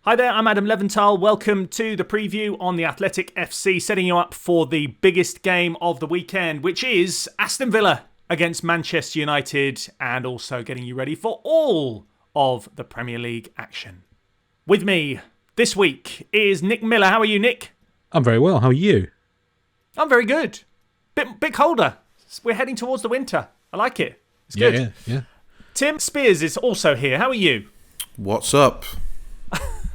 Hi there, I'm Adam Leventhal. Welcome to the preview on the Athletic FC, setting you up for the biggest game of the weekend, which is Aston Villa against Manchester United, and also getting you ready for all of the Premier League action. With me this week is Nick Miller. How are you, Nick? I'm very well. How are you? I'm very good. Bit colder. We're heading towards the winter. I like it. It's good. Yeah. Tim Spiers is also here. How are you? What's up?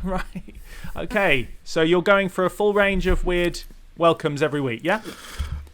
Right. Okay. So you're going for a full range of weird welcomes every week, yeah?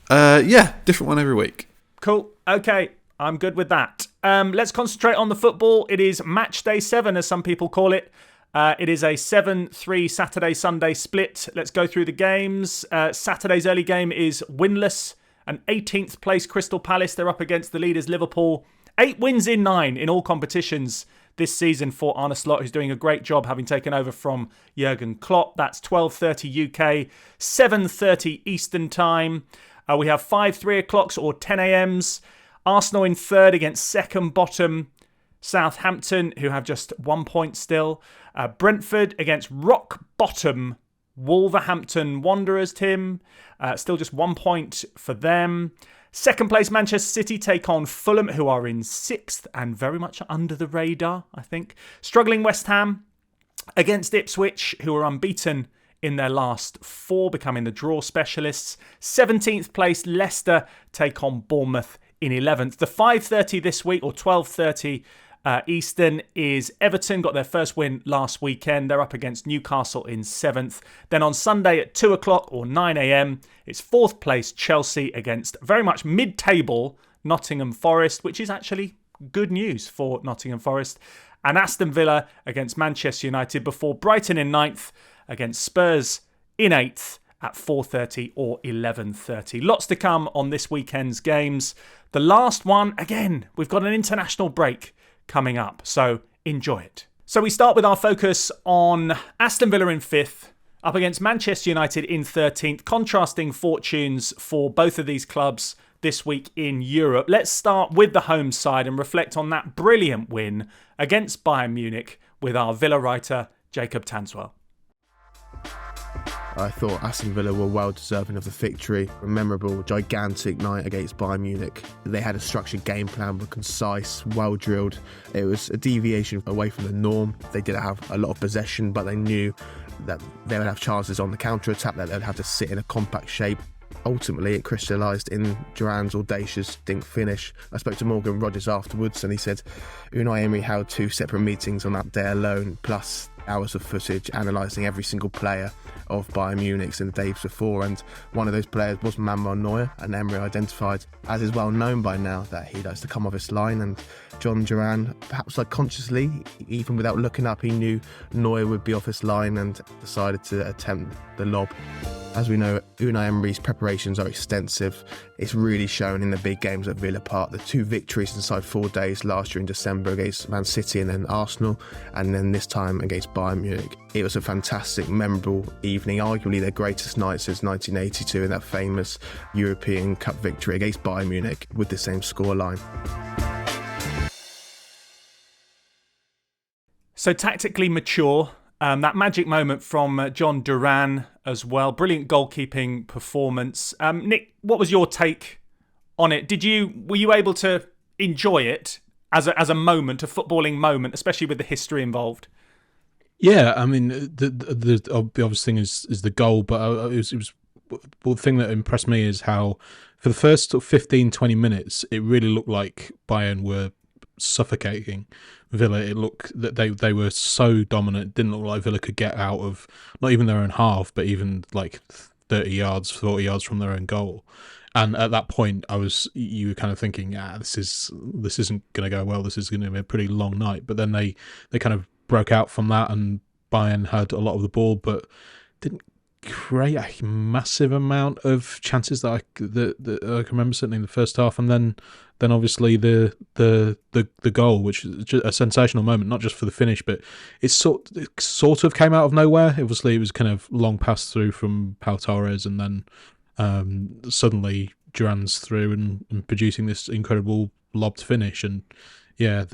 Yeah, different one every week. Cool. Okay. I'm good with that. Let's concentrate on the football. It is match day 7, as some people call it. It is a 7-3 Saturday-Sunday split. Let's go through the games. Saturday's early game is winless. An 18th place Crystal Palace. They're up against the leaders Liverpool. 8 wins in 9 in all competitions this season for Arne Slot, who's doing a great job having taken over from Jurgen Klopp. That's 12:30 UK, 7:30 Eastern Time. We have 5 3 o'clocks or 10 a.m.s. Arsenal in third against second bottom Southampton, who have just 1 point still. Brentford against rock bottom Wolverhampton Wanderers, Tim. Still just 1 point for them. Second place Manchester City take on Fulham, who are in 6th and very much under the radar, I think. Struggling West Ham against Ipswich, who are unbeaten in their last 4, becoming the draw specialists. 17th place Leicester take on Bournemouth in 11th. The 5:30 this week, or 12:30 Eastern, is Everton. Got their first win last weekend. They're up against Newcastle in 7th. Then on Sunday at 2 o'clock or 9 a.m, it's 4th place Chelsea against very much mid-table Nottingham Forest, which is actually good news for Nottingham Forest. And Aston Villa against Manchester United, before Brighton in 9th against Spurs in 8th at 4:30 or 11:30. Lots to come on this weekend's games. The last one, again, we've got an international break coming up, so enjoy it. So we start with our focus on Aston Villa in 5th, up against Manchester United in 13th, contrasting fortunes for both of these clubs this week in Europe. Let's start with the home side and reflect on that brilliant win against Bayern Munich with our Villa writer, Jacob Tanswell. I thought Aston Villa were well deserving of the victory. A memorable, gigantic night against Bayern Munich. They had a structured game plan, were concise, well drilled. It was a deviation away from the norm. They did have a lot of possession, but they knew that they would have chances on the counter-attack, that they'd have to sit in a compact shape. Ultimately, it crystallised in Duran's audacious dink finish. I spoke to Morgan Rogers afterwards, and he said Unai Emery held 2 separate meetings on that day alone, plus hours of footage analysing every single player of Bayern Munich's in the days before, and one of those players was Manuel Neuer, and Emery identified, as is well known by now, that he likes to come off his line, and John Duran, perhaps subconsciously, even without looking up, he knew Neuer would be off his line and decided to attempt the lob. As we know, Unai Emery's preparations are extensive. It's really shown in the big games at Villa Park. The 2 victories inside 4 days last year in December against Man City and then Arsenal, and then this time against Bayern Munich. It was a fantastic, memorable evening, arguably their greatest night since 1982 in that famous European Cup victory against Bayern Munich with the same scoreline. So tactically mature. That magic moment from John Duran as well. Brilliant goalkeeping performance. Nick, what was your take on it? Were you able to enjoy it as a moment, a footballing moment, especially with the history involved? Yeah, I mean, the obvious thing is the goal, but it was the thing that impressed me is how for the first 15, 20 minutes, it really looked like Bayern were suffocating Villa. It looked that they were so dominant. It didn't look like Villa could get out of not even their own half, but even like 30 yards, 40 yards from their own goal. And at that point, you were kind of thinking, this isn't going to go well. This is going to be a pretty long night. But then they kind of broke out from that, and Bayern had a lot of the ball, but didn't create a massive amount of chances that I can remember, certainly in the first half. And then obviously the goal, which is just a sensational moment, not just for the finish, but it sort of came out of nowhere. Obviously, it was kind of long pass through from Pau Torres, and then suddenly Duran's through and producing this incredible lobbed finish. And yeah,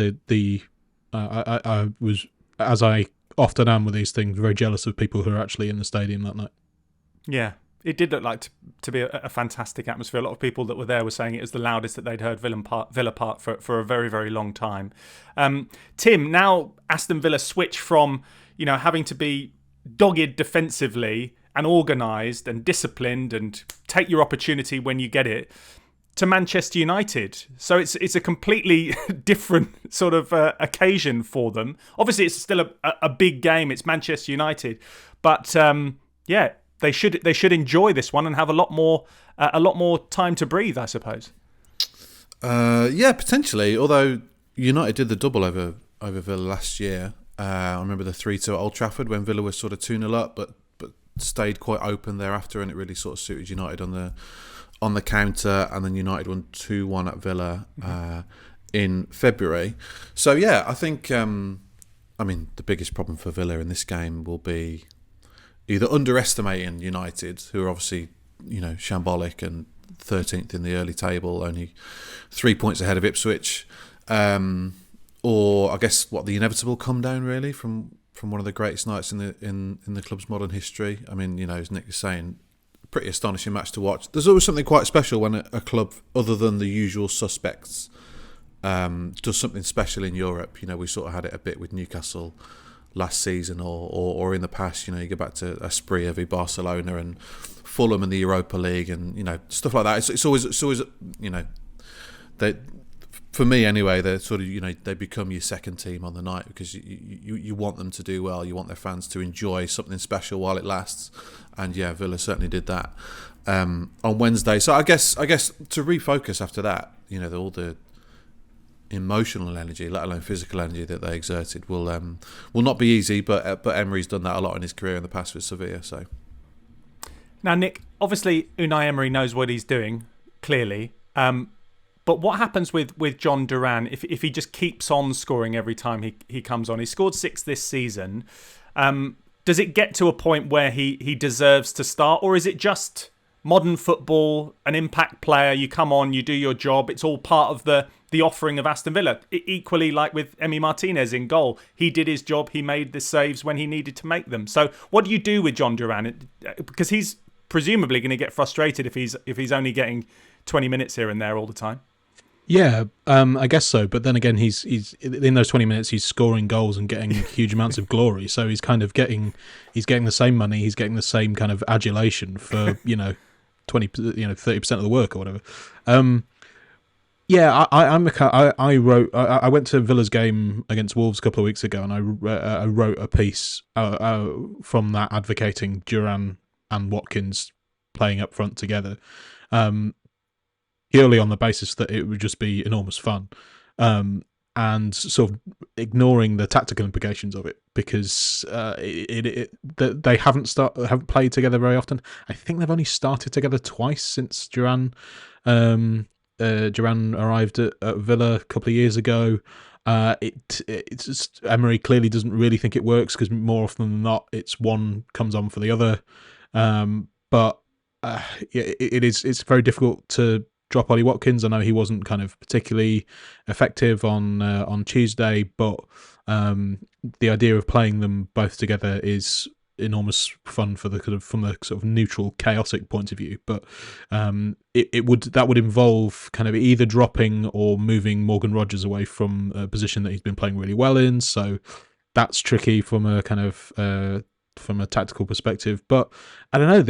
I was, as I often am with these things, very jealous of people who are actually in the stadium that night. Yeah, it did look like to be a fantastic atmosphere. A lot of people that were there were saying it was the loudest that they'd heard Villa Park for a very, very long time. Tim, now Aston Villa switch from having to be dogged defensively and organised and disciplined and take your opportunity when you get it, to Manchester United. So it's a completely different sort of occasion for them. Obviously, it's still a big game. It's Manchester United, but they should enjoy this one and have a lot more time to breathe, I suppose. Yeah, potentially. Although United did the double over Villa last year. I remember the 3-2 at Old Trafford when Villa was sort of 2-0 up, but stayed quite open thereafter, and it really sort of suited United on the counter, and then United won 2-1 at Villa in February. So yeah, I think the biggest problem for Villa in this game will be either underestimating United, who are obviously shambolic and 13th in the early table, only 3 points ahead of Ipswich, or I guess the inevitable come down really from one of the greatest nights in the club's modern history. I mean, as Nick is saying, pretty astonishing match to watch. There's always something quite special when a club other than the usual suspects does something special in Europe. We sort of had it a bit with Newcastle last season, or in the past. You go back to Spiers v Barcelona and Fulham in the Europa League, and stuff like that. It's always they, for me anyway, they're sort of they become your second team on the night, because you want them to do well. You want their fans to enjoy something special while it lasts, and yeah, Villa certainly did that on Wednesday. So I guess to refocus after that, all the emotional energy, let alone physical energy that they exerted, will not be easy. But Emery's done that a lot in his career in the past with Sevilla. So now, Nick, obviously Unai Emery knows what he's doing, clearly. But what happens with John Duran if he just keeps on scoring every time he comes on? He scored 6 this season. Does it get to a point where he deserves to start, or is it just modern football, an impact player, you come on, you do your job, it's all part of the offering of Aston Villa? Equally like with Emi Martinez in goal. He did his job, he made the saves when he needed to make them. So what do you do with John Duran? Because he's presumably going to get frustrated if he's only getting 20 minutes here and there all the time. Yeah, I guess so. But then again, he's in those 20 minutes, he's scoring goals and getting huge amounts of glory. So he's kind of getting the same money. He's getting the same kind of adulation for 30% of the work or whatever. Yeah, I went to Villa's game against Wolves a couple of weeks ago, and I wrote a piece from that advocating Duran and Watkins playing up front together. Purely on the basis that it would just be enormous fun, and sort of ignoring the tactical implications of it, because they haven't played together very often. I think they've only started together twice since Duran arrived at Villa a couple of years ago. It's just, Emery clearly doesn't really think it works, because more often than not, it's one comes on for the other. It's very difficult to drop Ollie Watkins. I know he wasn't kind of particularly effective on Tuesday, but the idea of playing them both together is enormous fun from the sort of neutral, chaotic point of view. But that would involve kind of either dropping or moving Morgan Rogers away from a position that he's been playing really well in. So that's tricky from a kind of from a tactical perspective. But I don't know,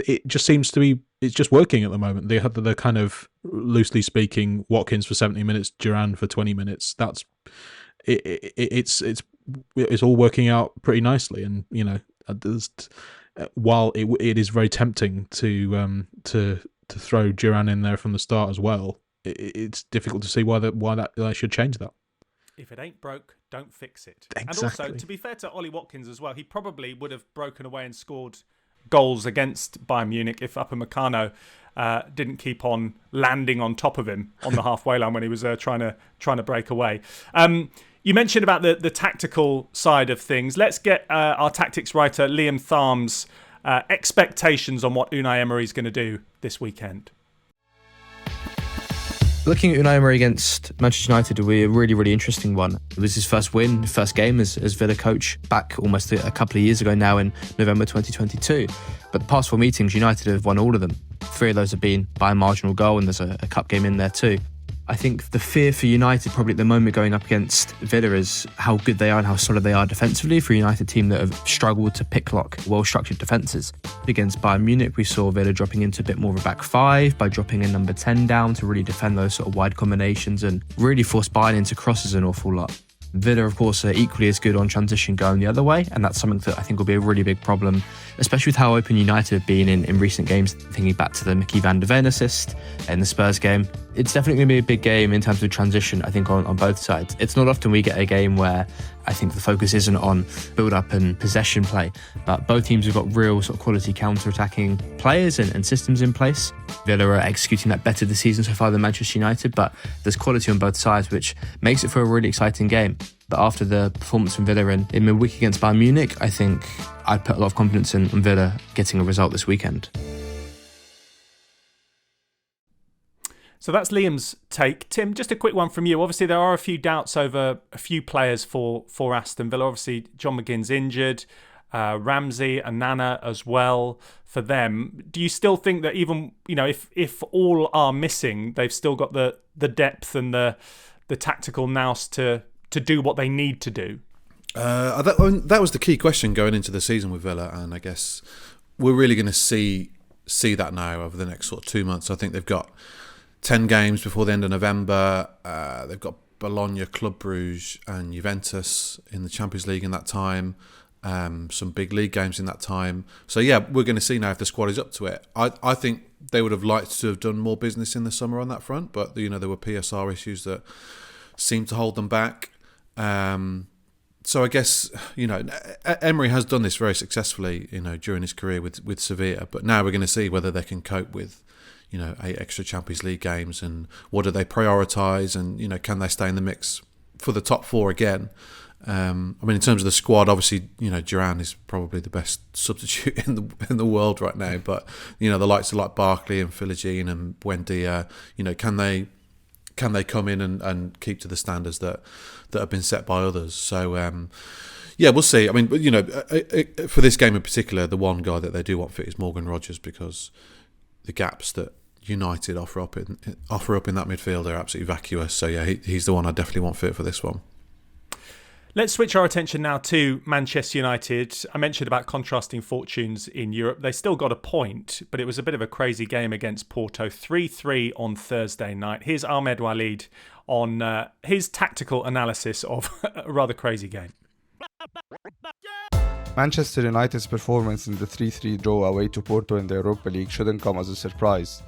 it just seems to be, it's just working at the moment. They have the kind of, loosely speaking, Watkins for 70 minutes, Duran for 20 minutes. That's it's all working out pretty nicely. And while it is very tempting to throw Duran in there from the start as well, it's difficult to see why that should change that. If it ain't broke, don't fix it. Exactly. And also, to be fair to Ollie Watkins as well, he probably would have broken away and scored goals against Bayern Munich if Upamecano didn't keep on landing on top of him on the halfway line when he was trying to break away. You mentioned about the tactical side of things. Let's get our tactics writer Liam Tharme's expectations on what Unai Emery is going to do this weekend. Looking at Unai Emery against Manchester United will be a really, really interesting one. It was his first win, first game as Villa coach back almost a couple of years ago now in November 2022. But the past 4 meetings, United have won all of them. 3 of those have been by a marginal goal, and there's a cup game in there too. I think the fear for United probably at the moment going up against Villa is how good they are and how solid they are defensively for a United team that have struggled to picklock well-structured defences. Against Bayern Munich, we saw Villa dropping into a bit more of a back 5 by dropping a number 10 down to really defend those sort of wide combinations and really force Bayern into crosses an awful lot. Villa, of course, are equally as good on transition going the other way, and that's something that I think will be a really big problem, especially with how open United have been in recent games, thinking back to the Mickey van de Ven assist in the Spurs game. It's definitely going to be a big game in terms of transition, I think, on both sides. It's not often we get a game where I think the focus isn't on build-up and possession play, but both teams have got real sort of quality counter-attacking players and systems in place. Villa are executing that better this season so far than Manchester United, but there's quality on both sides, which makes it for a really exciting game. But after the performance from Villa in midweek against Bayern Munich, I think I'd put a lot of confidence in Villa getting a result this weekend. So that's Liam's take. Tim, just a quick one from you. Obviously, there are a few doubts over a few players for Aston Villa. Obviously, John McGinn's injured, Ramsey and Nana as well for them. Do you still think that even, if all are missing, they've still got the depth and the tactical nous to do what they need to do? That was the key question going into the season with Villa, and I guess we're really going to see that now over the next sort of 2 months. I think they've got 10 games before the end of November. They've got Bologna, Club Brugge and Juventus in the Champions League in that time. Some big league games in that time. So yeah, we're going to see now if the squad is up to it. I think they would have liked to have done more business in the summer on that front, but there were PSR issues that seemed to hold them back. So I guess Emery has done this very successfully during his career with Sevilla, but now we're going to see whether they can cope with 8 extra Champions League games, and what do they prioritise, and can they stay in the mix for the top 4 again? In terms of the squad, obviously Duran is probably the best substitute in the world right now, but the likes of like Barkley and Philogene and Buendia, can they come in and keep to the standards that have been set by others? So yeah, we'll see. For this game in particular, the one guy that they do want fit is Morgan Rogers, because the gaps that United offer up in that midfield are absolutely vacuous. So yeah, he's the one I definitely want fit for this one. Let's switch our attention now to Manchester United. I mentioned about contrasting fortunes in Europe. They still got a point, but it was a bit of a crazy game against Porto. 3-3 on Thursday night. Here's Ahmed Walid on his tactical analysis of a rather crazy game. Manchester United's performance in the 3-3 draw away to Porto in the Europa League shouldn't come as a surprise.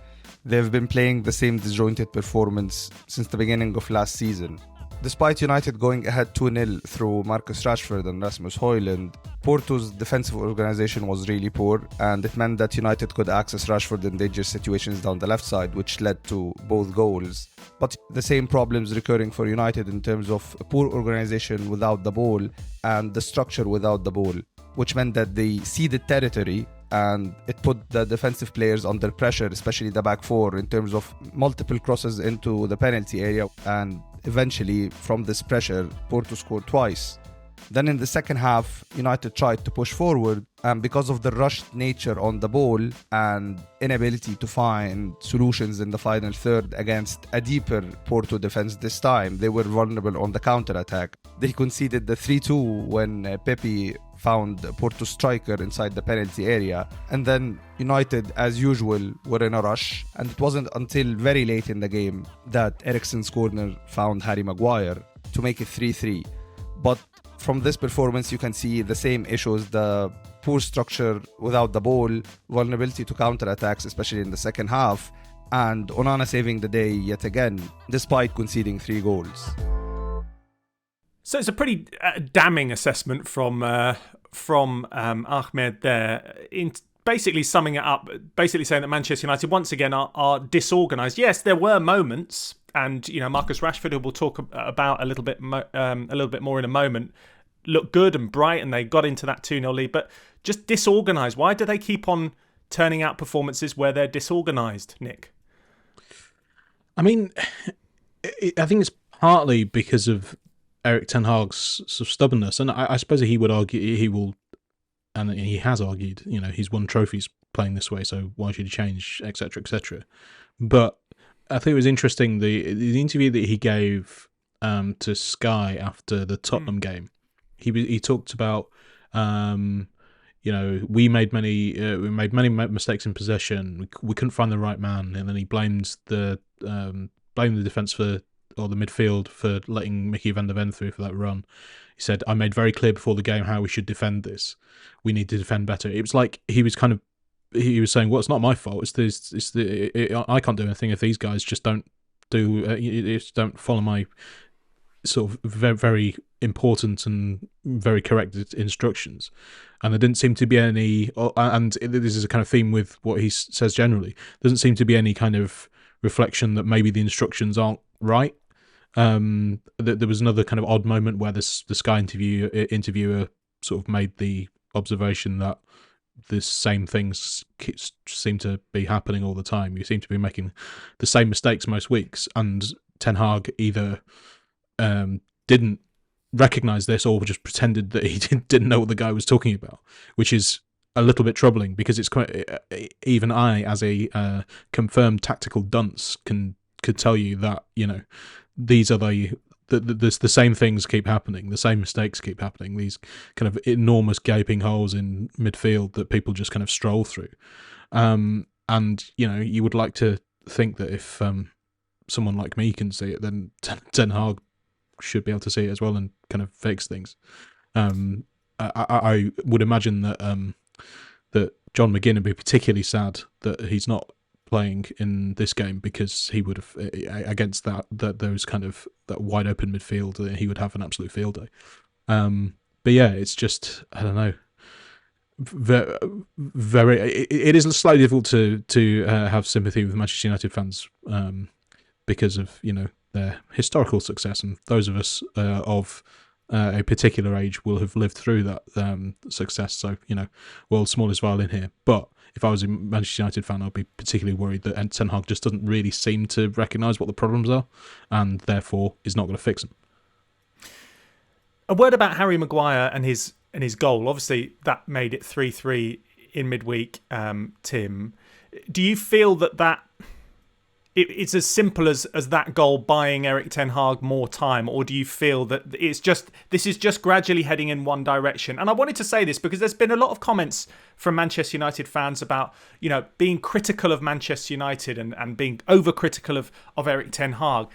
They've been playing the same disjointed performance since the beginning of last season. Despite United going ahead 2-0 through Marcus Rashford and Rasmus Højlund, Porto's defensive organisation was really poor, and it meant that United could access Rashford in dangerous situations down the left side, which led to both goals. But the same problems recurring for United in terms of a poor organisation without the ball and the structure without the ball, which meant that they ceded territory, and it put the defensive players under pressure, especially the back 4, in terms of multiple crosses into the penalty area, and eventually from this pressure Porto scored twice. Then in the second half, United tried to push forward, and because of the rushed nature on the ball and inability to find solutions in the final third against a deeper Porto defense this time, they were vulnerable on the counter-attack. They conceded the 3-2 when Pepe found Porto striker inside the penalty area, and then United, as usual, were in a rush, and it wasn't until very late in the game that Eriksen's corner found Harry Maguire to make it 3-3. But from this performance, you can see the same issues: the poor structure without the ball, vulnerability to counter-attacks, especially in the second half, and Onana saving the day yet again, despite conceding 3 goals. So it's a pretty damning assessment from Ahmed there, in basically summing it up, basically saying that Manchester United once again are disorganised. Yes, there were moments, and Marcus Rashford, who we'll talk about a little bit more in a moment, looked good and bright, and they got into that 2-0 lead, but just disorganised. Why do they keep on turning out performances where they're disorganised, Nick? I mean, I think it's partly because of Erik Ten Hag's sort of stubbornness, and I suppose he would argue he will, and he has argued, he's won trophies playing this way, so why should he change, etc., etc. But I think it was interesting the interview that he gave to Sky after the Tottenham game. He talked about we made many mistakes in possession. We couldn't find the right man, and then he blamed the defense or the midfield for letting Mickey van der Ven through for that run. He said, "I made very clear before the game how we should defend this. We need to defend better." It was like he was saying, "Well, it's not my fault. I can't do anything if these guys just don't don't follow my sort of very, very important and very correct instructions." And there didn't seem to be any, and this is a kind of theme with what he says generally, there doesn't seem to be any kind of reflection that maybe the instructions aren't right. There was another kind of odd moment where the Sky interviewer sort of made the observation that the same things seem to be happening all the time. You seem to be making the same mistakes most weeks, and Ten Hag either didn't recognise this or just pretended that he didn't know what the guy was talking about, which is a little bit troubling because it's quite, even I, as a confirmed tactical dunce, could tell you that these are the same things keep happening, the same mistakes keep happening, these kind of enormous gaping holes in midfield that people just kind of stroll through. And you would like to think that if someone like me can see it, then Ten Hag should be able to see it as well and kind of fix things. I would imagine that that John McGinn would be particularly sad that he's not playing in this game, because he would have, against those kind of that wide open midfield, he would have an absolute field day. But yeah, it's just, I don't know, very it is slightly difficult to have sympathy with Manchester United fans because of their historical success, and those of us of a particular age will have lived through that success. So world's smallest violin here. But if I was a Manchester United fan, I'd be particularly worried that Ten Hag just doesn't really seem to recognise what the problems are, and therefore is not going to fix them. A word about Harry Maguire and his goal. Obviously, that made it 3-3 in midweek. Tim, do you feel that it's as simple as that goal buying Erik Ten Hag more time, or do you feel that this is just gradually heading in one direction? And I wanted to say this because there's been a lot of comments from Manchester United fans about being critical of Manchester United and being overcritical of Erik Ten Hag.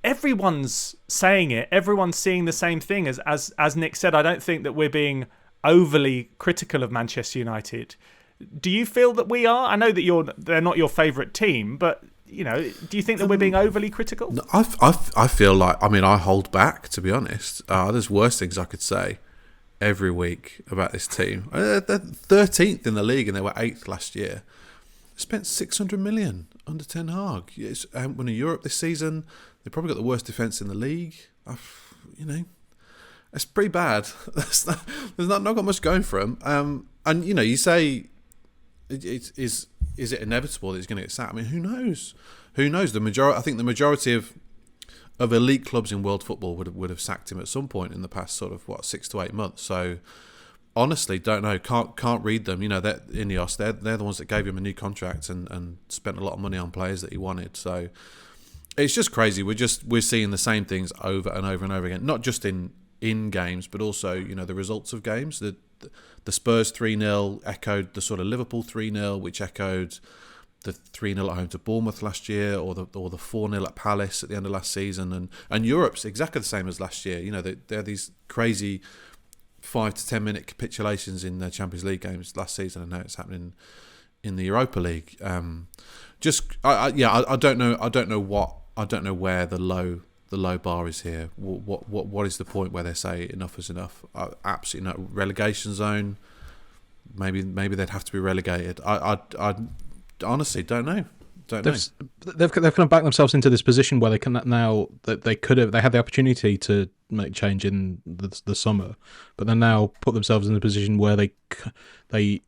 Everyone's saying it. Everyone's seeing the same thing as Nick said. I don't think that we're being overly critical of Manchester United. Do you feel that we are? I know that they're not your favourite team, but do you think that we're being overly critical? No, I feel like, I hold back, to be honest. There's worse things I could say every week about this team. They're 13th in the league and they were 8th last year. Spent 600 million under Ten Hag. It's won Europe this season. They've probably got the worst defence in the league. It's pretty bad. There's not got much going for them. And you say, is it inevitable that he's going to get sacked? I mean, who knows? Who knows? I think the majority of elite clubs in world football would have sacked him at some point in the past sort of 6 to 8 months. So honestly, don't know. Can't read them. They're Ineos. They're the ones that gave him a new contract and spent a lot of money on players that he wanted. So it's just crazy. We're seeing the same things over and over and over again. Not just in games, but also the results of games. The Spurs 3-0 echoed the sort of Liverpool 3-0, which echoed the 3-0 at home to Bournemouth last year, or the 4-0 at Palace at the end of last season, and Europe's exactly the same as last year. There are these crazy 5 to 10 minute capitulations in the Champions League games last season, and now it's happening in the Europa League. I don't know where the low bar is here. What is the point where they say enough is enough? Absolutely no. Relegation zone. Maybe they'd have to be relegated. I honestly don't know. They've kind of backed themselves into this position where they can now that they had the opportunity to make change in the summer, but then now put themselves in the position where they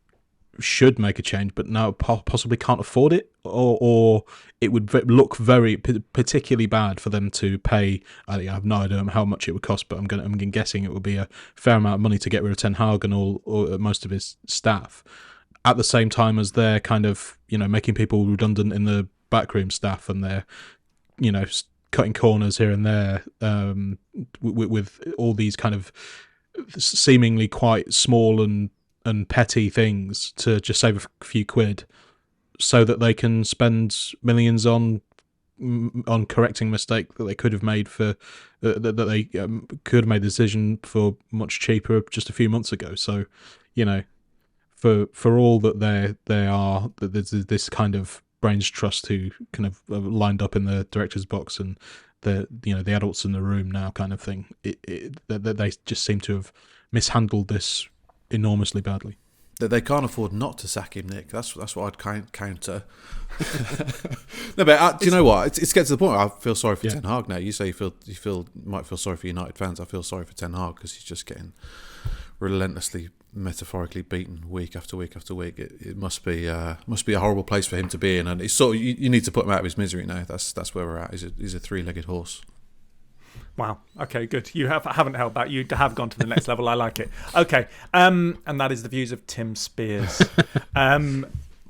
should make a change, but now possibly can't afford it, or it would look very particularly bad for them to pay. I have no idea how much it would cost, but I'm guessing it would be a fair amount of money to get rid of Ten Hag and or most of his staff, at the same time as they're kind of making people redundant in the backroom staff, and they're cutting corners here and there with all these kind of seemingly quite small and petty things to just save a few quid, so that they can spend millions on correcting mistake that they could have made that they could have made the decision for much cheaper just a few months ago. So, for all that they are, there's this kind of brains trust who kind of lined up in the director's box and the adults in the room now kind of thing. They just seem to have mishandled this enormously badly. That they can't afford not to sack him, Nick. That's what I'd counter. No, but do you know what? It's getting to the point where I feel sorry for Ten Hag now. You say you might feel sorry for United fans. I feel sorry for Ten Hag because he's just getting relentlessly, metaphorically beaten week after week after week. It must be a horrible place for him to be in, and it's sort of, you need to put him out of his misery now. That's where we're at. He's a three-legged horse. Wow. Okay, good. You haven't held back. You have gone to the next level. I like it. Okay. And that is the views of Tim Spiers.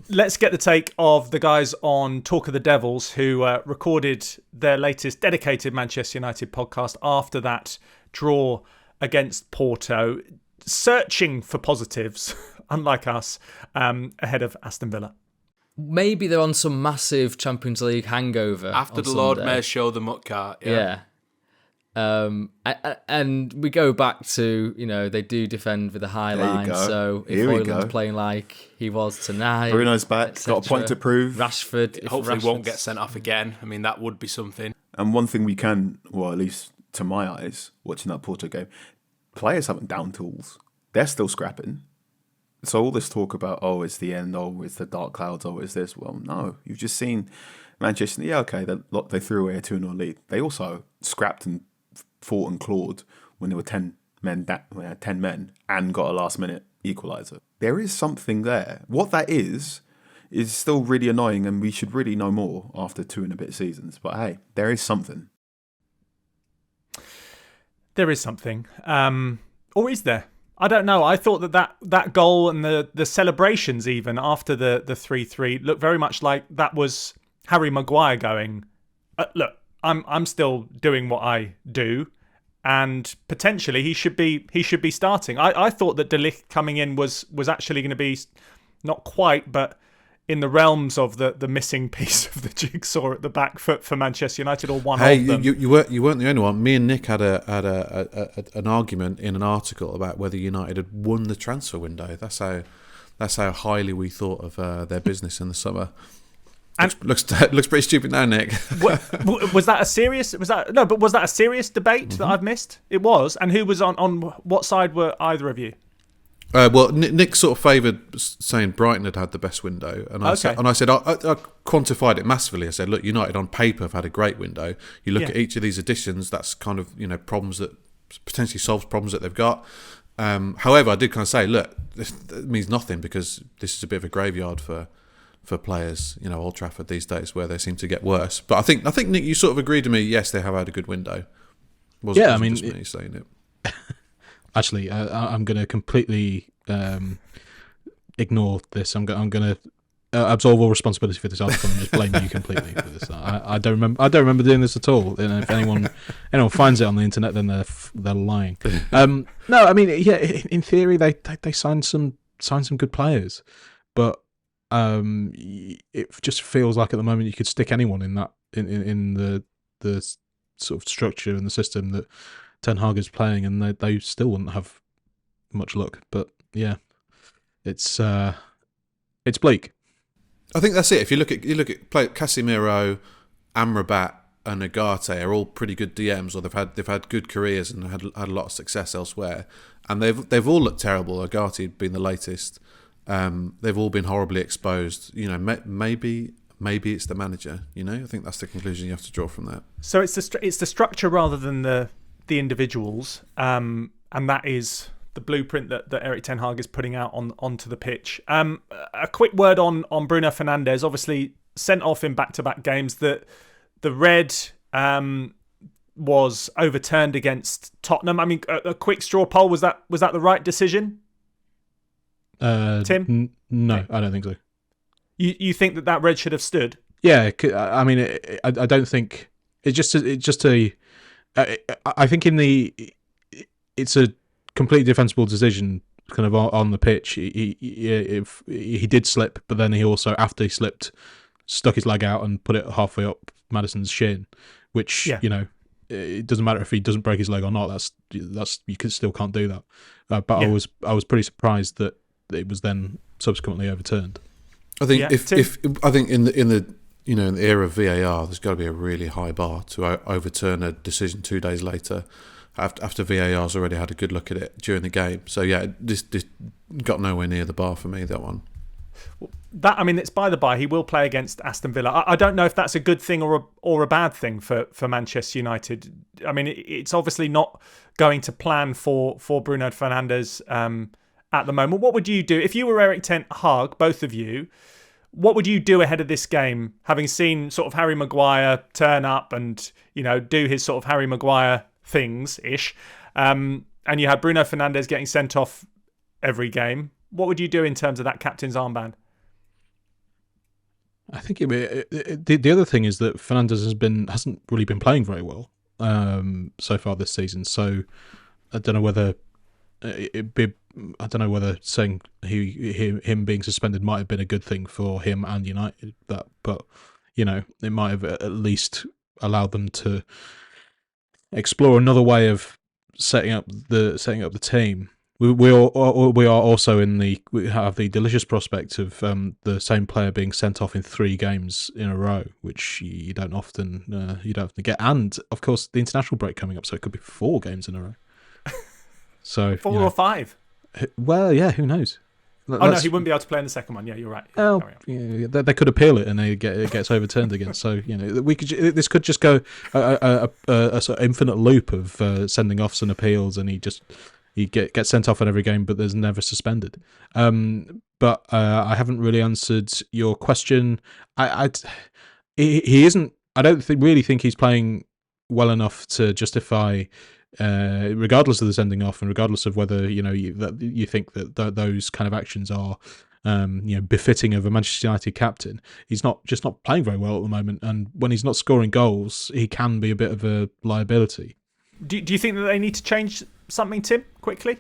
Let's get the take of the guys on Talk of the Devils, who recorded their latest dedicated Manchester United podcast after that draw against Porto, searching for positives, unlike us, ahead of Aston Villa. Maybe they're on some massive Champions League hangover. After the Sunday. Lord Mayor show the muck cart. Yeah. And we go back to, they do defend with a high line. So if Højlund's playing like he was tonight, Bruno's back, got a point to prove. Rashford, hopefully won't get sent off again. I mean, that would be something. And one thing we can, well, at least to my eyes, watching that Porto game, players haven't down tools. They're still scrapping. So all this talk about, it's the end, it's the dark clouds, it's this. Well, no, you've just seen Manchester. Yeah, okay, they threw away a 2-0 lead. They also scrapped and fought and clawed when there were 10 men and got a last-minute equaliser. There is something there. What that is still really annoying, and we should really know more after 2 and a bit seasons. But hey, there is something. There is something. Or is there? I don't know. I thought that goal and the celebrations even after the 3-3 looked very much like that was Harry Maguire going, look, I'm still doing what I do, and potentially he should be starting. I thought that De Ligt coming in was actually going to be not quite, but in the realms of the missing piece of the jigsaw at the back for Manchester United, or one of them. You weren't the only one. Me and Nick had an argument in an article about whether United had won the transfer window. That's how highly we thought of their business in the summer. And looks pretty stupid now, Nick. Was that a serious? Was that a serious debate that I've missed? It was. And who was on what side were either of you? Well, Nick sort of favoured saying Brighton had the best window, and I said I quantified it massively. I said, look, United on paper have had a great window. You look at each of these additions, that's kind of problems that potentially solves problems that they've got. However, I did kind of say, look, this means nothing because this is a bit of a graveyard for players, Old Trafford these days, where they seem to get worse. But I think Nick, you sort of agreed to me. Yes, they have had a good window. I mean, just me saying it. Actually, I'm going to completely ignore this. I'm going to absolve all responsibility for this article and just blame you completely for this. I don't remember doing this at all. And if anyone finds it on the internet, then they're lying. No, I mean, yeah, in theory, they signed some good players, but it just feels like at the moment you could stick anyone in that in the sort of structure and the system that Ten Hag is playing, and they still wouldn't have much luck. But yeah, it's bleak. I think that's it. If you look at Casemiro, Amrabat, and Agate are all pretty good DMs, or they've had good careers and had a lot of success elsewhere, and they've all looked terrible. Agate being the latest. They've all been horribly exposed. Maybe it's the manager. I think that's the conclusion you have to draw from that. So it's the structure rather than the individuals, and that is the blueprint that Erik Ten Hag is putting out onto the pitch. A quick word on Bruno Fernandes, obviously sent off in back-to-back games. The red was overturned against Tottenham. I mean, a quick straw poll, was that the right decision? Tim? No, I don't think so. You think that red should have stood? Yeah, I mean, I don't think I think it's a completely defensible decision, kind of on the pitch. He did slip, but then he also, after he slipped, stuck his leg out and put it halfway up Maddison's shin, which it doesn't matter if he doesn't break his leg or not. That's you still can't do that. But I was pretty surprised that it was then subsequently overturned. I think if I think in the in the era of VAR, there's got to be a really high bar to overturn a decision 2 days later, after VAR's already had a good look at it during the game. So yeah, this got nowhere near the bar for me, that one. That, I mean, it's by the by, he will play against Aston Villa. I don't know if that's a good thing or a bad thing for Manchester United. I mean, it's obviously not going to plan for Bruno Fernandes at the moment. What would you do if you were Erik Ten Hag, both of you? What would you do ahead of this game, having seen sort of Harry Maguire turn up and do his sort of Harry Maguire things ish, and you had Bruno Fernandes getting sent off every game? What would you do in terms of that captain's armband? I think the other thing is that Fernandes hasn't really been playing very well so far this season. So I don't know whether saying him being suspended might have been a good thing for him and United. But it might have at least allowed them to explore another way of setting up the team. We are also we have the delicious prospect of the same player being sent off in 3 games in a row, which you don't often get, and of course the international break coming up, so it could be 4 games in a row. So 4 or 5. Well, yeah, who knows? No, he wouldn't be able to play in the second one. Yeah, you're right. Oh, yeah, they could appeal it and it gets overturned again. So this could just go a sort of infinite loop of sending offs and appeals, and he gets sent off in every game, but there's never suspended. But I haven't really answered your question. He isn't. I don't really think he's playing well enough to justify, regardless of the sending off and regardless of whether you think that those kind of actions are befitting of a Manchester United captain. He's not playing very well at the moment, and when he's not scoring goals, he can be a bit of a liability. Do you think that they need to change something, Tim, quickly?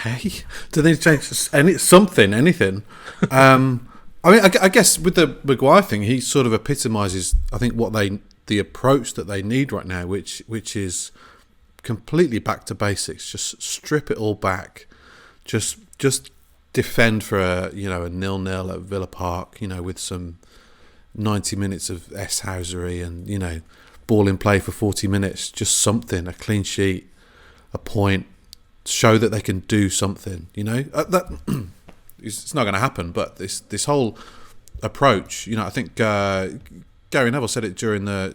Hey, do they change anything? I mean, I guess with the Maguire thing, he sort of epitomises, I think, the approach that they need right now, which is completely back to basics. Just strip it all back. Just defend for a 0-0 at Villa Park, with some 90 minutes of S-housery and ball in play for 40 minutes. Just something, a clean sheet, a point, show that they can do something. That it's not going to happen. But this whole approach, I think Gary Neville said it during the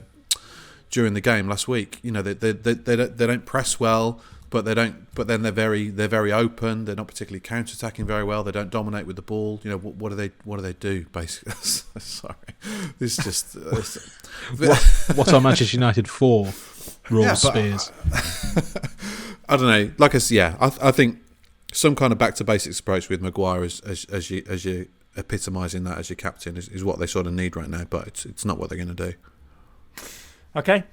game last week. They don't press well, but they don't. But then they're very open. They're not particularly counter-attacking very well. They don't dominate with the ball. What do they do basically? Sorry, this just what are Manchester United for? Raw Spiers. I don't know. Like I think some kind of back to basics approach with Maguire as you epitomising that as your captain is what they sort of need right now. But it's not what they're going to do. Okay.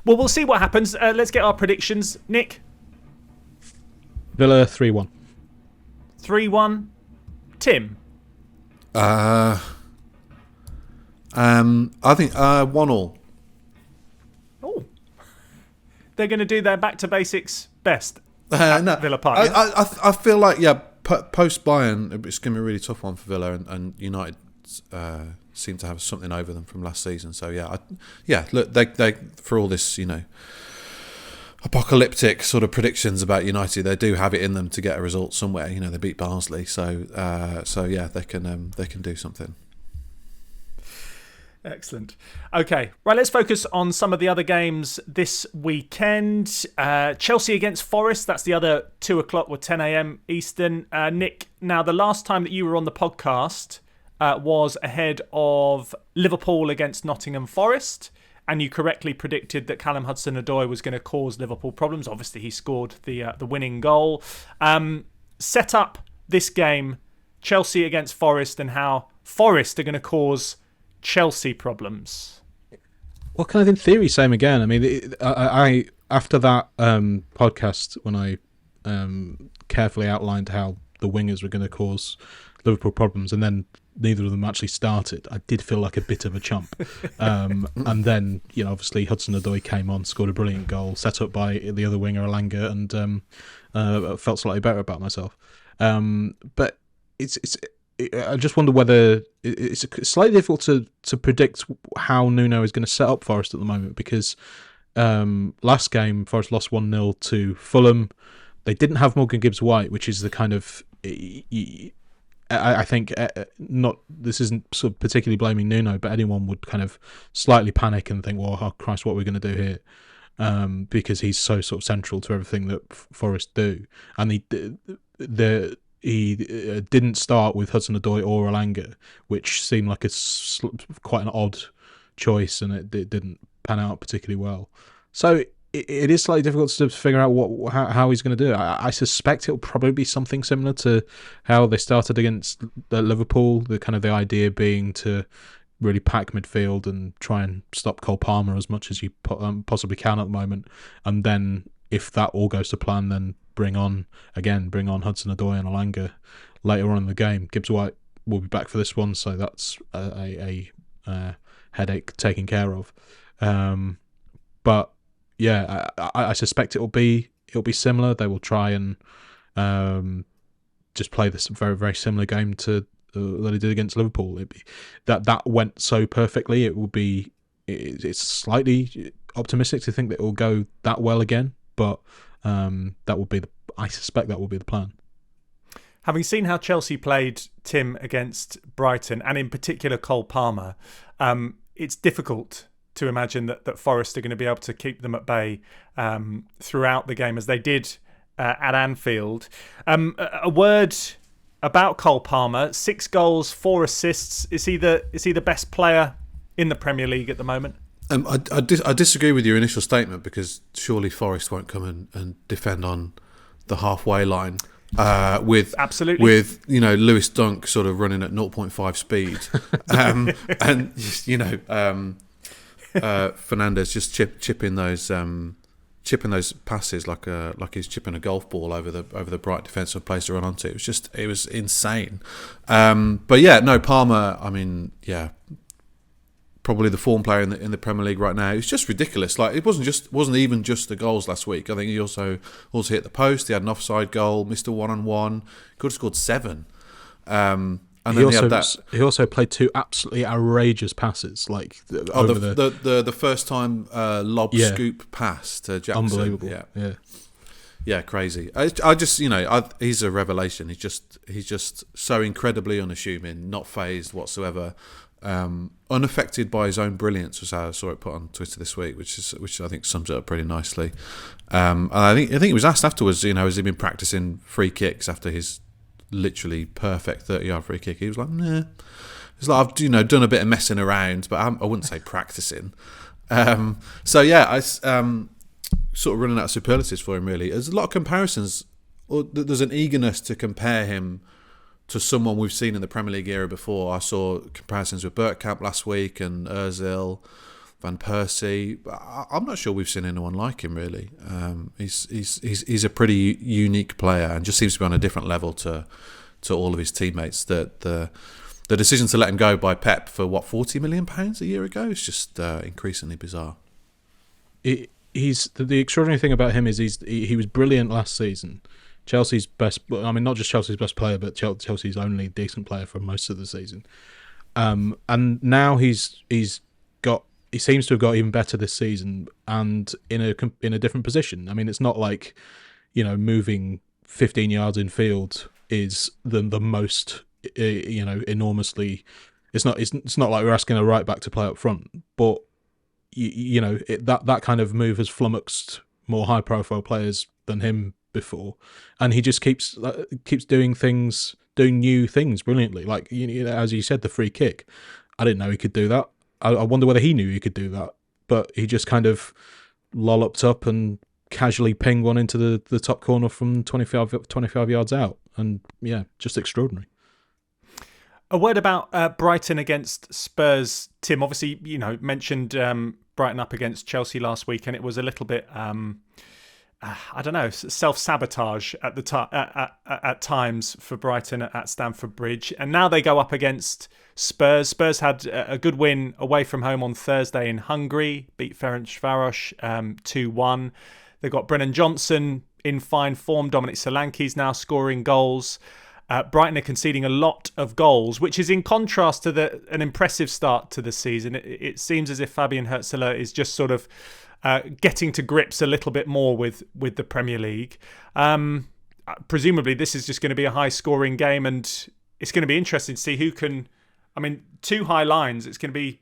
Well, we'll see what happens. Let's get our predictions. Nick? Villa 3-1. 3-1. Tim? I think 1-1. Oh. They're going to do their back to basics best no, Villa Park. I feel like, post Bayern, it's going to be a really tough one for Villa, and United seem to have something over them from last season. So look, they for all this apocalyptic sort of predictions about United, they do have it in them to get a result somewhere. They beat Barnsley, so they can do something. Excellent. Okay, right, let's focus on some of the other games this weekend. Chelsea against Forest, that's the other 2 o'clock or 10 a.m. Eastern. Nick, now the last time that you were on the podcast was ahead of Liverpool against Nottingham Forest, and you correctly predicted that Callum Hudson-Odoi was going to cause Liverpool problems. Obviously, he scored the winning goal. Set up this game, Chelsea against Forest, and how Forest are going to cause Chelsea problems. Well, kind of in theory, same again. I mean, I after that podcast, when I carefully outlined how the wingers were going to cause Liverpool problems, and then neither of them actually started, I did feel like a bit of a chump. And then, obviously Hudson-Odoi came on, scored a brilliant goal, set up by the other winger, Alanga, and felt slightly better about myself. But I just wonder whether it's slightly difficult to predict how Nuno is going to set up Forest at the moment, because last game Forest lost 1-0 to Fulham. They didn't have Morgan Gibbs-White, which is the kind of... I think not. This isn't sort of particularly blaming Nuno, but anyone would kind of slightly panic and think, "Well, oh Christ, what are we going to do here?" Because he's so sort of central to everything that Forest do, and he didn't start with Hudson-Odoi or Alanga, which seemed like quite an odd choice, and it didn't pan out particularly well. So it is slightly difficult to figure out how he's going to do it. I suspect it'll probably be something similar to how they started against Liverpool. The idea being to really pack midfield and try and stop Cole Palmer as much as you possibly can at the moment. And then if that all goes to plan, then bring on Hudson-Odoi and Alanga later on in the game. Gibbs-White will be back for this one, so that's a headache taken care of. But yeah, I suspect it'll be similar. They will try and just play this very, very similar game to that they did against Liverpool. That went so perfectly. It's slightly optimistic to think that it will go that well again, but I suspect that will be the plan. Having seen how Chelsea played, Tim, against Brighton, and in particular Cole Palmer, it's difficult to imagine that Forest are going to be able to keep them at bay throughout the game, as they did at Anfield. A word about Cole Palmer: 6 goals, 4 assists. Is he the best player in the Premier League at the moment? I disagree with your initial statement, because surely Forest won't come and defend on the halfway line with Lewis Dunk sort of running at 0.5 speed, and Fernandes just chipping those passes like he's chipping a golf ball over the bright defensive place to run onto. It was insane. But yeah, no, Palmer, I mean, yeah, probably the form player in the Premier League right now. It's just ridiculous. Like, it wasn't even just the goals last week. I think he also hit the post. He had an offside goal, missed a 1-on-1. Could have scored 7. And he also played 2 absolutely outrageous passes, like the first time lob scoop pass to Jackson. Unbelievable. Yeah, crazy. I just he's a revelation. He's just so incredibly unassuming, not fazed whatsoever, unaffected by his own brilliance, was how I saw it put on Twitter this week, which I think sums it up pretty nicely. And I think he was asked afterwards, has he been practicing free kicks after his literally perfect 30-yard free kick? He was like, nah. It's like, I've done a bit of messing around, but I wouldn't say practicing. So yeah, I sort of running out of superlatives for him, really. There's a lot of comparisons, or there's an eagerness to compare him to someone we've seen in the Premier League era before. I saw comparisons with Bergkamp last week and Ozil, Van Persie. I'm not sure we've seen anyone like him, really. He's a pretty unique player, and just seems to be on a different level to all of his teammates. The decision to let him go by Pep for £40 million a year ago is just increasingly bizarre. The extraordinary thing about him is he was brilliant last season. Chelsea's best. I mean, not just Chelsea's best player, but Chelsea's only decent player for most of the season. And now he seems to have got even better this season, and in a different position. I mean, it's not like, moving 15 yards in field is the most enormously It's not like we're asking a right back to play up front, but that kind of move has flummoxed more high profile players than him before, and he just keeps doing new things brilliantly. Like as you said, the free kick. I didn't know he could do that. I wonder whether he knew he could do that, but he just kind of lolloped up and casually pinged one into the top corner from 25 yards out, and yeah, just extraordinary. A word about Brighton against Spurs. Tim, obviously, mentioned Brighton up against Chelsea last week, and it was a little bit, I don't know, self-sabotage at times for Brighton at Stamford Bridge. And now they go up against Spurs. Spurs had a good win away from home on Thursday in Hungary, beat Ferencváros 2-1. They've got Brennan Johnson in fine form. Dominic Solanke's now scoring goals. Brighton are conceding a lot of goals, which is in contrast to an impressive start to the season. It seems as if Fabian Hürzeler is just sort of getting to grips a little bit more with the Premier League. Presumably, this is just going to be a high-scoring game, and it's going to be interesting to see who can. I mean, two high lines. It's going to be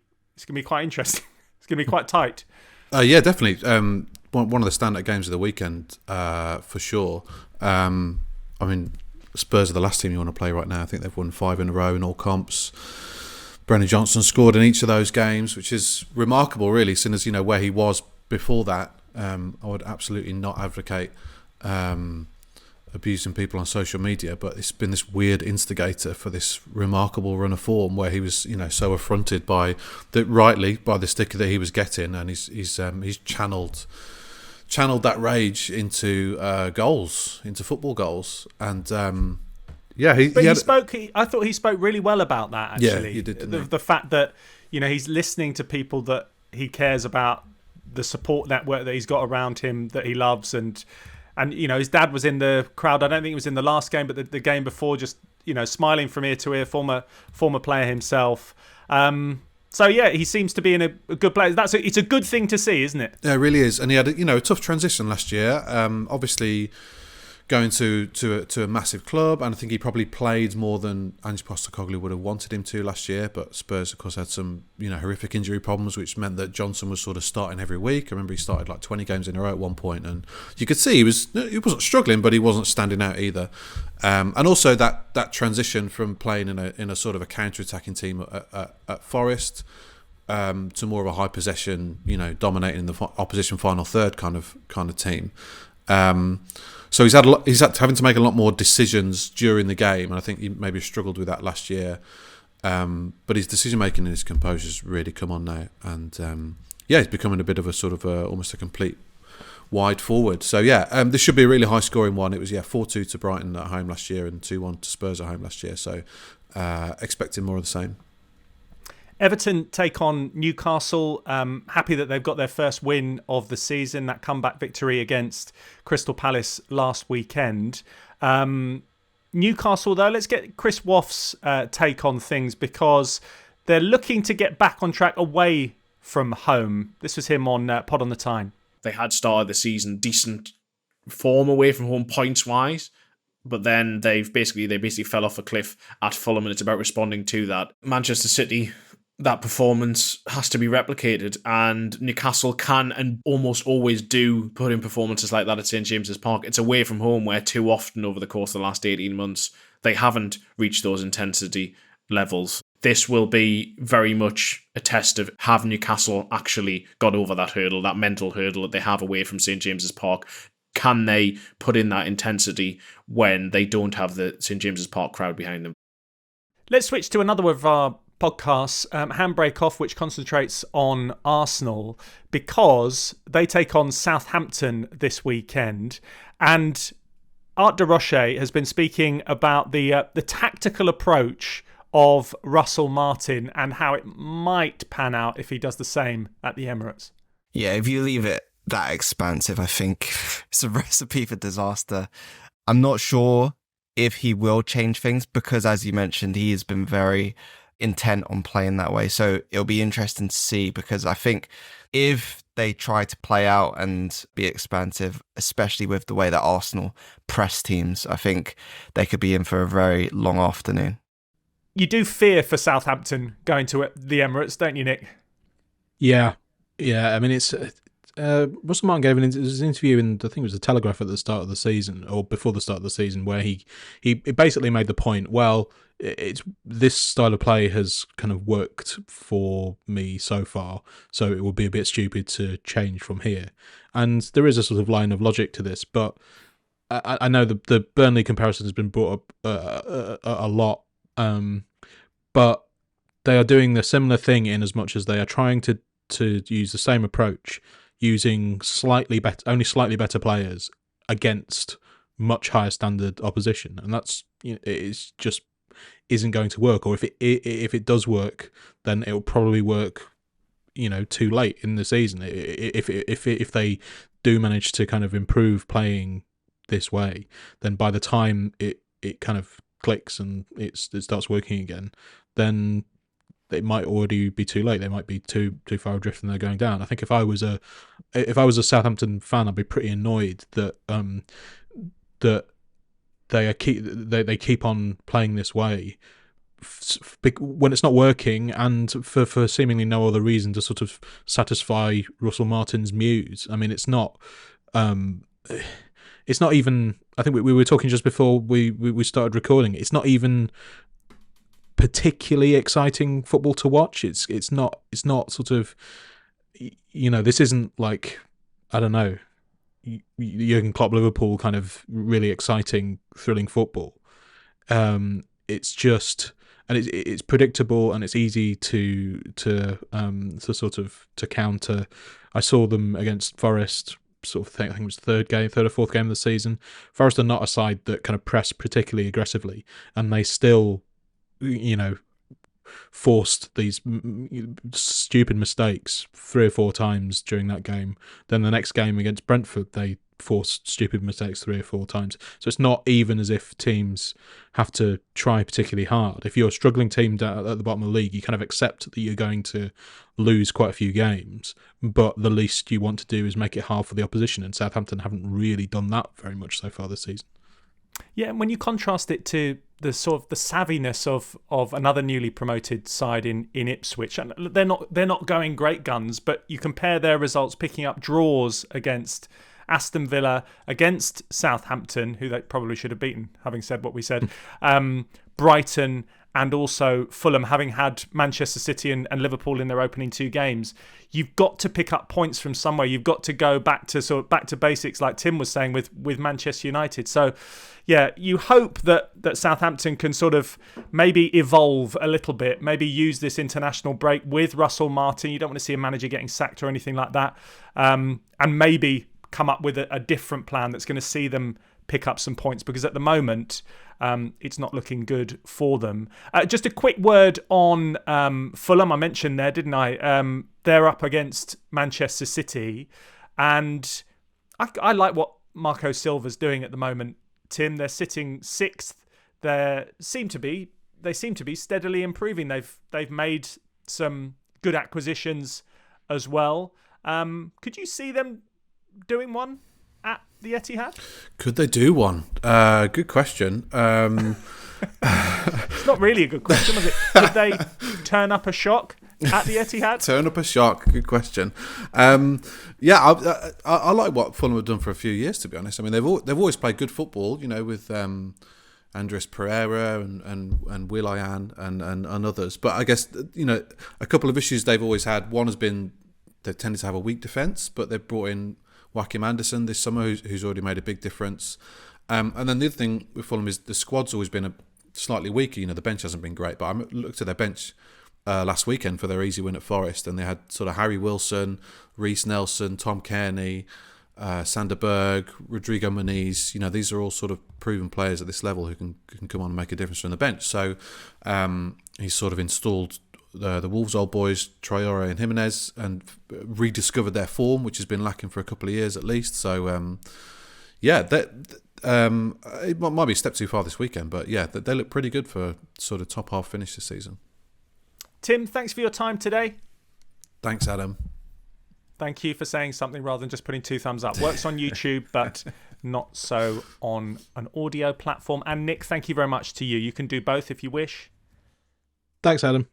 quite interesting. It's going to be quite tight. Yeah, definitely. One of the standout games of the weekend, for sure. I mean, Spurs are the last team you want to play right now. I think they've won 5 in a row in all comps. Brennan Johnson scored in each of those games, which is remarkable, really, seeing as where he was before that. I would absolutely not advocate abusing people on social media, but it's been this weird instigator for this remarkable run of form where he was, so affronted rightly by the sticker that he was getting, and he's channeled that rage into goals, into football goals, and I thought he spoke really well about that. Actually, yeah, he did. The fact that he's listening to people that he cares about, the support network that he's got around him that he loves, and his dad was in the crowd. I don't think it was in the last game, but the game before, just smiling from ear to ear. Former player himself. So yeah, he seems to be in a good place. It's a good thing to see, isn't it? Yeah, it really is. And he had a tough transition last year. Obviously, going to a massive club, and I think he probably played more than Ange Postecoglou would have wanted him to last year. But Spurs, of course, had some horrific injury problems, which meant that Johnson was sort of starting every week. I remember he started like 20 games in a row at one point, and you could see he wasn't struggling, but he wasn't standing out either. And also that transition from playing in a sort of a counter-attacking team at Forest to more of a high possession, dominating the opposition final third kind of team. So he's had having to make a lot more decisions during the game, and I think he maybe struggled with that last year. But his decision making and his composure's really come on now, and he's becoming a bit of a sort of almost a complete wide forward. So this should be a really high scoring one. It was 4-2 to Brighton at home last year and 2-1 to Spurs at home last year. So expecting more of the same. Everton take on Newcastle. Happy that they've got their first win of the season, that comeback victory against Crystal Palace last weekend. Newcastle, though, let's get Chris Woff's take on things, because they're looking to get back on track away from home. This was him on Pod on the Tyne. They had started the season decent form away from home points-wise, but then they basically fell off a cliff at Fulham, and it's about responding to that. Manchester City, that performance has to be replicated, and Newcastle can and almost always do put in performances like that at St James's Park. It's away from home where too often over the course of the last 18 months they haven't reached those intensity levels. This will be very much a test of, have Newcastle actually got over that hurdle, that mental hurdle that they have away from St James's Park? Can they put in that intensity when they don't have the St James's Park crowd behind them? Let's switch to another of our podcasts, Handbrake Off, which concentrates on Arsenal, because they take on Southampton this weekend. And Art de Roche has been speaking about the tactical approach of Russell Martin and how it might pan out if he does the same at the Emirates. Yeah, if you leave it that expansive, I think it's a recipe for disaster. I'm not sure if he will change things, because, as you mentioned, he has been very intent on playing that way. So it'll be interesting to see, because I think if they try to play out and be expansive, especially with the way that Arsenal press teams, I think they could be in for a very long afternoon. you do fear for Southampton going to the Emirates, don't you, Nick? Yeah. I mean, it's Russell Martin gave an interview in, I think it was the Telegraph at the start of the season, or before the start of the season, where he basically made the point, well, it's this style of play has kind of worked for me so far, so it would be a bit stupid to change from here. And there is a sort of line of logic to this, but I know the Burnley comparison has been brought up a lot, but they are doing the similar thing in as much as they are trying to use the same approach, using only slightly better players against much higher standard opposition, and that's, it's just isn't going to work. Or if it does work, then it will probably work, too late in the season. If they do manage to kind of improve playing this way, then by the time it kind of clicks and it starts working again, then it might already be too late. They might be too far adrift and they're going down. I think if I was a Southampton fan, I'd be pretty annoyed that they keep on playing this way when it's not working, and for seemingly no other reason to sort of satisfy Russell Martin's muse. I mean, it's not even. I think we were talking just before we started recording. It's not even particularly exciting football to watch. It's not sort of, this isn't like, I don't know, Jurgen Klopp Liverpool kind of really exciting, thrilling football. It's just, and it's predictable and it's easy to counter. I saw them against Forest, sort of thing. I think it was the third or fourth game of the season. Forest are not a side that kind of press particularly aggressively, and they still, forced these stupid mistakes 3 or 4 times during that game. Then the next game against Brentford, they forced stupid mistakes 3 or 4 times. So it's not even as if teams have to try particularly hard. If you're a struggling team down at the bottom of the league, you kind of accept that you're going to lose quite a few games, but the least you want to do is make it hard for the opposition, and Southampton haven't really done that very much so far this season. Yeah, and when you contrast it to the sort of the savviness of another newly promoted side in Ipswich, and they're not going great guns, but you compare their results picking up draws against Aston Villa, against Southampton, who they probably should have beaten, having said what we said, Brighton, and also Fulham, having had Manchester City and Liverpool in their opening 2 games. You've got to pick up points from somewhere. You've got to go back to basics, like Tim was saying with Manchester United. So, yeah, you hope that Southampton can sort of maybe evolve a little bit, maybe use this international break with Russell Martin. You don't want to see a manager getting sacked or anything like that, and maybe come up with a different plan that's going to see them pick up some points, because at the moment it's not looking good for them. Just a quick word on Fulham. I mentioned there, didn't I? They're up against Manchester City, and I like what Marco Silva's doing at the moment. Tim, they're sitting 6th. They seem to be steadily improving. They've made some good acquisitions as well. Could you see them doing one at the Etihad? Could they do one? Good question. It's not really a good question, was it? Could they turn up a shock at the Etihad? Turn up a shock. Good question. I like what Fulham have done for a few years, to be honest. I mean, they've always played good football, with Andres Pereira and Will.i.am and others. But I guess, a couple of issues they've always had. One has been they've tended to have a weak defence, but they've brought in Joachim Andersen this summer, who's already made a big difference. And then the other thing with Fulham is the squad's always been slightly weaker. The bench hasn't been great, but I looked at their bench last weekend for their easy win at Forest, and they had sort of Harry Wilson, Reece Nelson, Tom Kearney, Sander Berg, Rodrigo Muniz. These are all sort of proven players at this level who can come on and make a difference from the bench. So he's sort of installed the Wolves old boys, Traore and Jimenez, and rediscovered their form, which has been lacking for a couple of years at least. So, it might be a step too far this weekend, but yeah, they look pretty good for sort of top half finish this season. Tim, thanks for your time today. Thanks, Adam. Thank you for saying something rather than just putting 2 thumbs up. Works on YouTube, but not so on an audio platform. And Nick, thank you very much to you. You can do both if you wish. Thanks, Adam.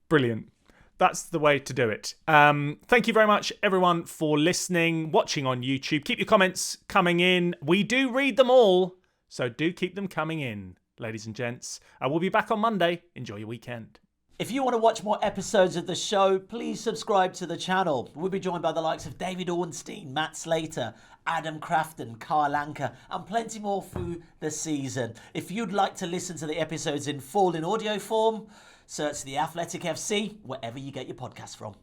Brilliant. That's the way to do it. Thank you very much, everyone, for listening, watching on YouTube. Keep your comments coming in. We do read them all, so do keep them coming in, ladies and gents. We'll be back on Monday. Enjoy your weekend. If you want to watch more episodes of the show, please subscribe to the channel. We'll be joined by the likes of David Ornstein, Matt Slater, Adam Crafton, Carl Anker, and plenty more through the season. If you'd like to listen to the episodes in full in audio form, search The Athletic FC wherever you get your podcasts from.